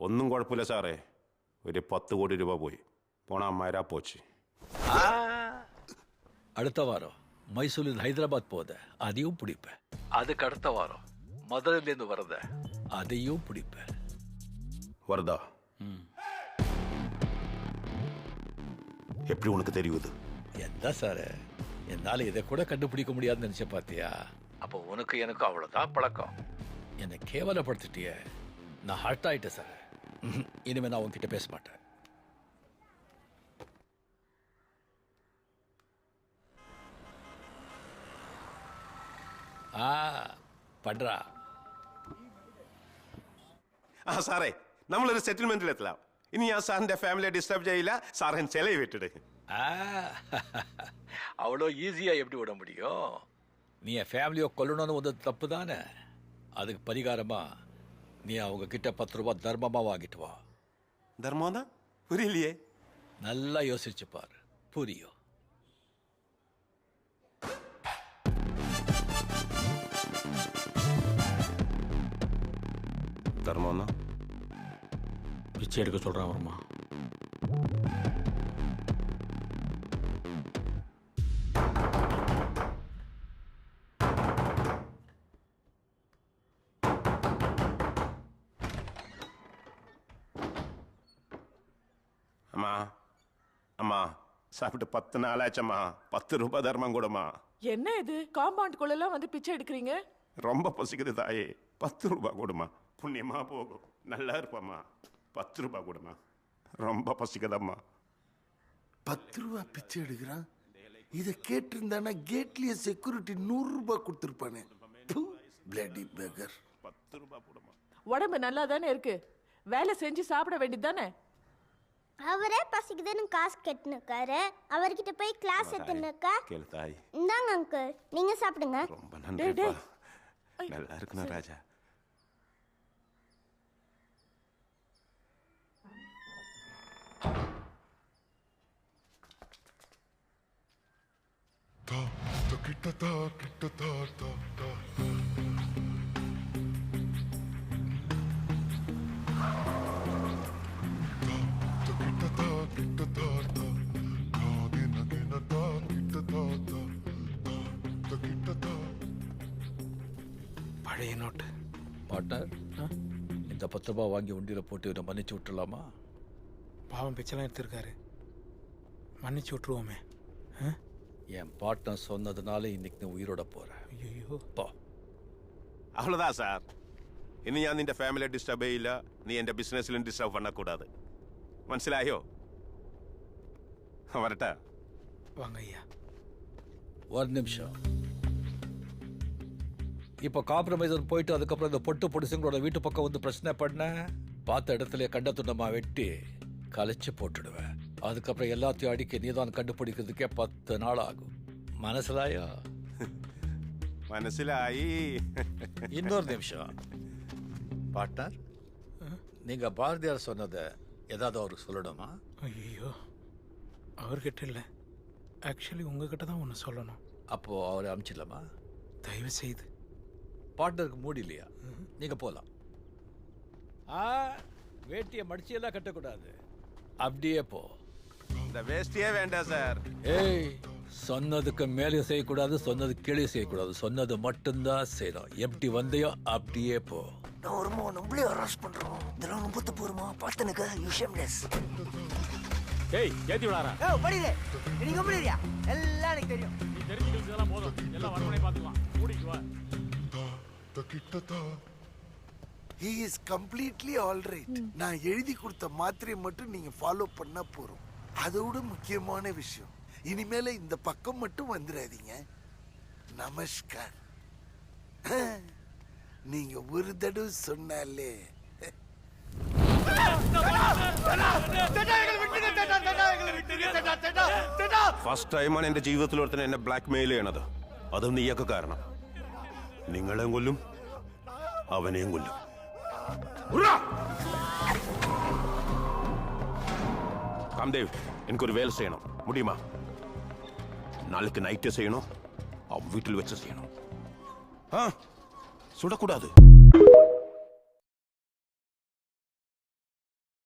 ഒന്നും കുഴപ്പമില്ല സാറേ. ഒരു 10 കോടി രൂപ പോയി. പോണ അമ്മായിരാ പോச்சு. அடுத்த வாரம் மைசூரில் ஹைதராபாத் போத அதையும் பிடிப்பேன். அதுக்கு அடுத்த வாரம் மதுரையிலேருந்து வரத அதையும் பிடிப்பேன். வரதா? எப்படி உனக்கு தெரியுது? என்ன சார், என்னால இதை கூட கண்டுபிடிக்க முடியாதுன்னு நினைச்ச பாத்தியா? அப்போ உனக்கு எனக்கு அவ்வளவுதான் பழக்கம். என்னை கேவலப்படுத்திட்டிய. நான் ஹர்ட் ஆயிட்டேன் சார். இனிமே நான் உன்கிட்ட பேச மாட்டேன். പണ്ടാ സാറേ, നമ്മളൊരു സെറ്റിൽമെന്റിലെത്തലാം. ഇനി ഞാൻ സാറിന്റെ ഫാമിലിയെ ഡിസ്റ്റർബ് ചെയ്യില്ല. സാറിന് ചെലവ് വിട്ടിട്. அவ்வளோ ஈஸியா எப்படி விட முடியும்? நீ என் ஃபேமிலியை கொல்லணும்னு வந்து தப்பு தானே. அதுக்கு பரிகாரமா நீ அவங்க கிட்ட 10 ரூபாய் தர்மமா வாங்கிட்டு வா. தர்மம் தான் புரியலையே. நல்லா யோசிச்சு பாரு, புரியும். தர்மம் தான் பிச்சை எடுக்க சொல்றான் வருமா? அம்மா அம்மா, சாப்பிட்டு 10 நாளாச்சம்மா. 10 ரூபாய் தர்மம் கூடமா. என்ன இது, காம்பவுண்டுக்குள்ளெல்லாம் வந்து பிச்சை எடுக்கிறீங்க? ரொம்ப பசிக்குது தாயே. 10 ரூபாய் கூடமா. புண்ணியமா போகும். நல்லா இருப்பம்மா. 10 ரூபாய் கூடமா. ரொம்ப பசிக்குதம்மா. 10 ரூபாய் பிச்சை எடுக்கிறான். இதை கேட்டிருந்தானா கேட்லயே செக்யூரிட்டி 100 ரூபாய் கொடுத்துருப்பானே. Bloody beggar. 10 ரூபாய் கூடமா. உடம்பு நல்லா தானே இருக்கு, வேலை செஞ்சு சாப்பிட வேண்டியது தானே. அவரே பசிக்குதுன்னு காசு கெட்டுனுக்காரு. அவர்கிட்ட போய் கிளாஸ் எடுத்துனுக்கா. கேளு தாய். இந்தாங்க அங்கிள், நீங்க சாப்பிடுங்க. ரொம்ப நன்றிப்பா. நல்லா இருக்கணும் ராஜா. பழைய நோட்டு. பார்ட்னர், இந்த 10 ரூபாய் வாங்கி உண்டியில போட்டு இவரை மன்னிச்சு விட்டுலாமா? பாவம் பிச்சைலாம் எடுத்திருக்காரு, மன்னிச்சு விட்டுருவோமே. என் பார்ட்னர் சொன்னதுனால இன்னைக்கு நீ உயிரோட போற. ஐயோ, போ. அவ்வளோதான் சார். ഇനി ഞാൻ നിന്റെ ഫാമിലിയെ ഡിസ്റ്റർബ് ചെയ്യില്ല. നീ എൻ്റെ ബിസിനസ്സിലും ഡിസ്റ്റർബ് பண்ணக்கூடாது. മനസ്സിലായോ? வரட்டா? வாங்க ஐயா. ஒரு நிமிஷம். இப்போ காம்ப்ரமைசர் போயிட்டு அதுக்கப்புறம் இந்த பொட்டு பொடிசுங்களோட வீட்டு பக்கம் வந்து பிரச்சனை பண்ண, பார்த்த இடத்துல கண்ட துண்டமா வெட்டி கலைச்சு போட்டுடுவேன். அதுக்கப்புறம் எல்லாத்தையும் அடிக்க நீதான் கண்டுபிடிக்கிறதுக்கே 10 நாள் ஆகும். மனசிலாயா? മനസ്സിലായി. இன்னொரு நிமிஷம். பார்ட்னர், நீங்க பாரதியார் சொன்னதை ஏதாவது அவருக்கு சொல்லணுமா? ஐயோ, அவர்கிட்ட இல்லை, ஆக்சுவலி உங்ககிட்ட தான் ஒன்று சொல்லணும். அப்போ அவரை அனுப்பிச்சிடலாமா? தயவு செய்து. பார்ட்னருக்கு மூடி இல்லையா? நீங்க போலாம். வேட்டியை மடிச்சியெல்லாம் கட்டக்கூடாது, அப்படியே போ. இந்த வேஷ்டியே வேண்டாம் சார். ஏய், சொன்னதுக்கு மேலே செய்யக்கூடாது, சொன்னது கீழே செய்யக்கூடாது. சொன்னது மட்டும்தான் செய்யணும். எப்படி வந்தையோ அப்படியே போ. வருமா நம்மளே அரெஸ்ட் பண்றோம். இதெல்லாம் ரொம்ப தப்பு வருமா? பார்த்தனுக்கு யூ ஷேம்லெஸ். ஏய், ஏத்தி விடாரா? ஏய் படிலே, நீங்க முடியறியா? எல்லாம் எனக்கு தெரியும். நீ தெரிஞ்சுக்கிறதெல்லாம் போதும். எல்லாம் வரவனே பார்த்துக்கலாம். மூடிட்டு வா. He is completely all right. நான் எழுதி கொடுத்த மாத்திரையை மட்டும் நீங்க ஃபாலோ பண்ணா போறோம். அதோட முக்கியமான விஷயம், இனிமேல இந்த பக்கம் மட்டும் வந்துடாதீங்க. நமஸ்கார். நீங்க ஒரு தடவை சொன்னாலே. ഫസ്റ്റ് ടൈമാണ് എൻ്റെ ജീവിതത്തിൽ ഒരുത്തൻ എന്നെ ബ്ലാക്ക് മെയിൽ ചെയ്യണത്. അതും നീയൊക്കെ കാരണം. നിങ്ങളെയും കൊല്ലും, അവനെയും കൊല്ലും. காம்தேவ், எனக்கு ஒரு வேலை செய்யணும் முடியுமா? நாளைக்கு நைட்டே செய்யணும். அவன் வீட்டில் வச்சு செய்யணும். சுடக்கூடாது.